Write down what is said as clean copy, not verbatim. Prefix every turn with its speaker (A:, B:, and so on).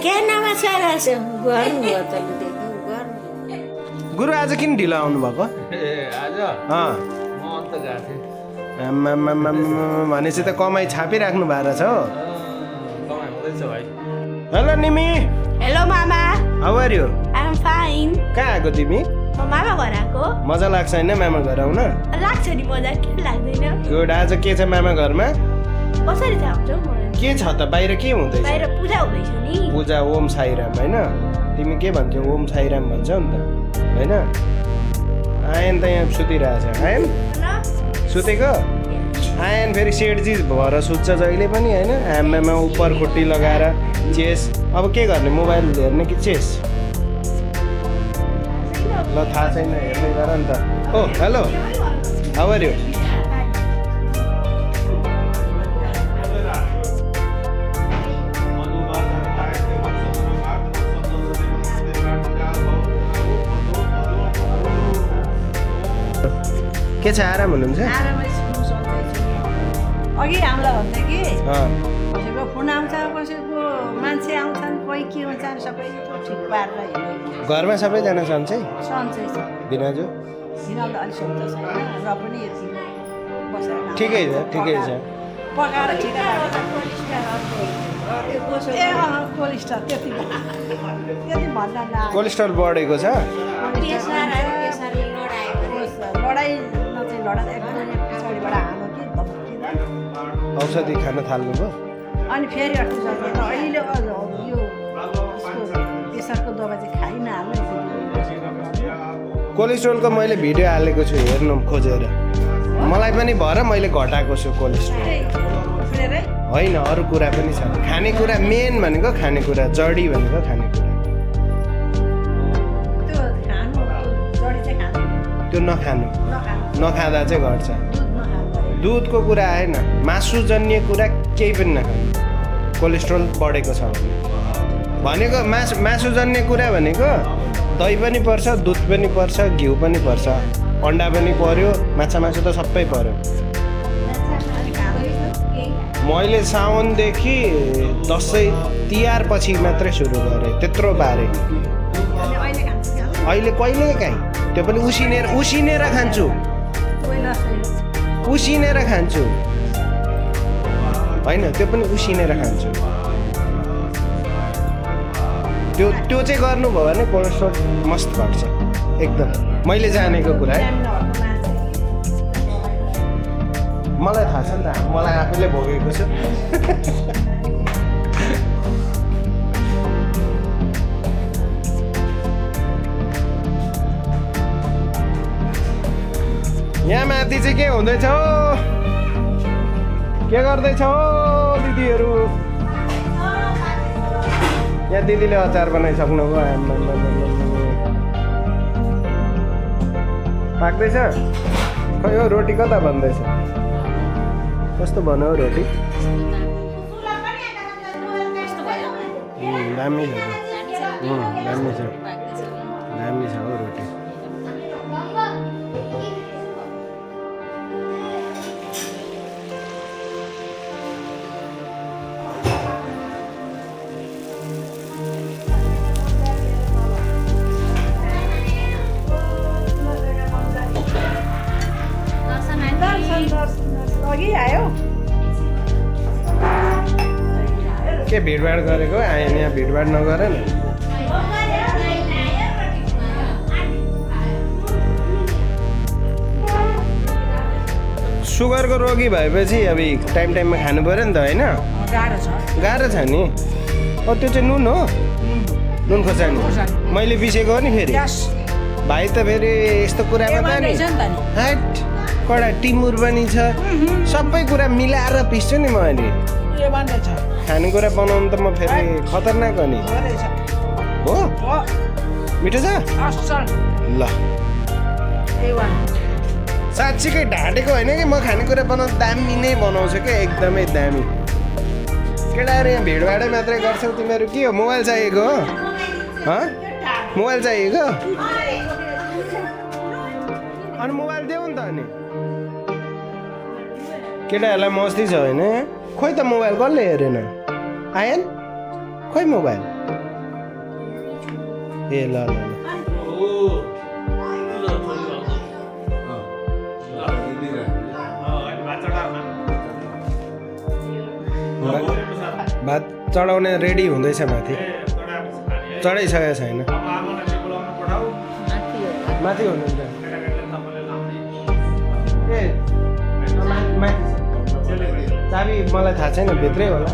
A: ज्ञानमा छ गर्नु हो त
B: गुरु आज किन ढिलो आउनु भएको
C: आज म अन्त गएको थिएँ
B: भनेपछि त कमाइ छापिराख्नु भएको छ हो
C: कमाइ हुँदैछ भाइ
B: हेलो निमी
A: हेलो मामा
B: how are you
A: I am fine
B: कहाँ आएको तिमी
A: म मामा घर आएको
B: मजा लाग्छ होइन मामा घर आउन
A: लाग्छ नि मजा किन लाग्दैन
B: गुड आज के छ मामा घरमा
A: कसरी थाहा हुन्छ मलाई
B: के छ त बाहिर के हुँदैछ
A: बाहिर पूजा हुँदैछ नि
B: पूजा ओम साईराम होइन तिमी के भन्छौ ओम साईराम भन्छौ नि त होइन आयन त यहाँ सुतिरहेछ आयन सुतेको आयन फेरि सेठजी भएर सुत्छ जहिले पनि होइन आमामा उपर खुट्टी लगाएर चेस अब के गर्ने मोबाइल हेर्ने कि चेस ल थाहा छैन हेर्दै गर नि त ओ हेलो हाउ आर यु के छ आराम हुनुहुन्छ
D: अघि हामीलाई भन्थ्यो कि
B: अँ
D: कसैको फोन आउँछ कसैको मान्छे आउँछन् कोही के हुन्छन् सबै ठिक पारेर हिँड्यो
B: घरमा सबैजना सन्चै
D: सन्चै छ
B: दिनाजु
D: हिँड्न त अलिक सुविधा छैन र पनि यति बसेर खानु।
B: ठिकै छ ठिकै छ
D: पकाएर छिटो ए कोलेस्ट्रल त्यति त्यति भन्न न
B: कोलेस्ट्रोल बढेको छ
D: लडाइँ चाहिँ लडा एकदमै पछाडिबाट हाल्नु कि धम्किँदा
B: औषधि खान थाल्नुभयो
D: अनि फेरि अर्को सक्दैन अहिले अझ यो प्रेसरको दबाई चाहिँ खाइन हाल्नु
B: कोलेस्ट्रोलको मैले भिडियो हालेको छु हेर्नु खोजेर मलाई पनि भएर मैले घटाएको छु कोलेस्ट्रोल होइन अरू कुरा पनि छ खानेकुरा मेन भनेको खानेकुरा जडी भनेको खानेकुरा
D: त्यो खानु जडी चाहिँ खानु
B: त्यो नखानु
D: नखानु
B: नखाँदा चाहिँ घट्छ
D: दुध नखानु
B: दुधको कुरा आएन मासुजन्य कुरा केही पनि नखानु कोलेस्ट्रोल बढेको छ भनेको मासुजन्य कुरा भनेको दही पनि पर्छ दुध पनि पर्छ घिउ पनि पर्छ अन्डा पनि पर्यो माछा मासु त सबै पर्यो मैले साउनदेखि दसैँ तिहार पछि मात्रै सुरु गरेँ त्यत्रो बारे अहिले कहिले काहीँ त्यो पनि उसिनेर खान्छु उसिनेर खान्छु होइन त्यो पनि उसिनेर खान्छु त्यो चाहिँ गर्नुभयो भने कोलेस्ट्रोल मस्त घट्छ एकदम मैले जानेको कुरा है मलाई थाहा छ नि त मलाई आफैले भोगेको छु यहाँ माथि चाहिँ के हुँदैछ हो के गर्दैछ हो दिदीहरू यहाँ दिदीले अचार बनाइसक्नुभयो पाक्दैछ खै हो रोटी कता भन्दैछ कस्तो भन्यो हो रोटी दामी छ दामी छ दामी छ हो रोटी
D: अघि आयो
B: के भिडभाड गरेको आएन यहाँ भिडभाड नगर न सुगरको रोगी भएपछि अब टाइम टाइममा खानु पऱ्यो नि त होइन गाह्रो छ नि त्यो चाहिँ नुन हो नुन खोर्सानी मैले बिसेको हो नि फेरि भाइ त फेरि यस्तो कुरामा त नि हट कडा टिमुर पनि छ सबै कुरा मिलाएर पिस्छु नि म अहिले खानेकुरा बनाउनु त म फेरि खतरनाक हो नि हो मिठो छ ल साँच्चीकै ढाँटेको होइन कि म खानेकुरा बनाउनु दामी नै बनाउँछु क्या एकदमै दामी केटाहरू यहाँ भिडभाडै मात्रै गर्छौ तिमीहरू के हो मोबाइल चाहिएको हो मोबाइल चाहिएको अनि मोबाइल देऊ नि त अनि केटाहरूलाई मस्ती छ होइन खोइ त मोबाइल कसले हेरेन आएन खोइ मोबाइल ए ल ल ल भात चढाउने रेडी हुँदैछ माथि चढाइसकेको छैन माथि हुनुहुन्छ ए माथि चाबी मलाई थाहा छैन भित्रै होला